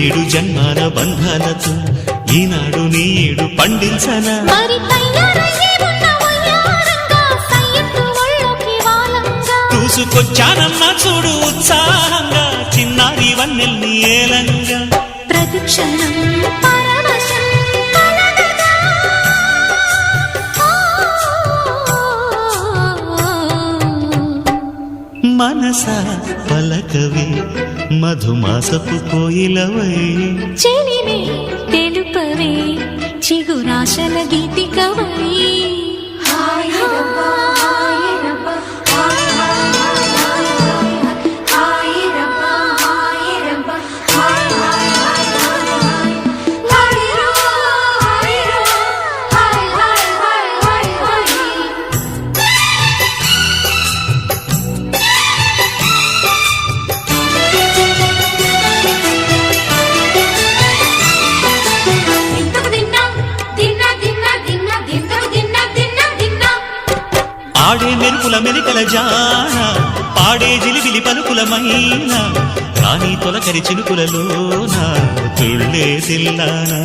ఏడేడు జన్మాల బంధాలతో ఈనాడు నీడు పండించనా చూసుకొచ్చానన్నా చూడు ఉత్సాహంగా చిన్నారి వన్నెల్ని ఏలంగా ప్రతిక్షణం మనసా పలకవే మధుమాసపు కోయిలవై చెలిమే తెలుపవే చిగురాశల గీతికవై ఆడే మెరుపుల మెరికల జాన పాడే జిలిబిలి పలుకులమైన రాణి తొలకరి చినుకులలోన తుళ్ళే తిల్లానా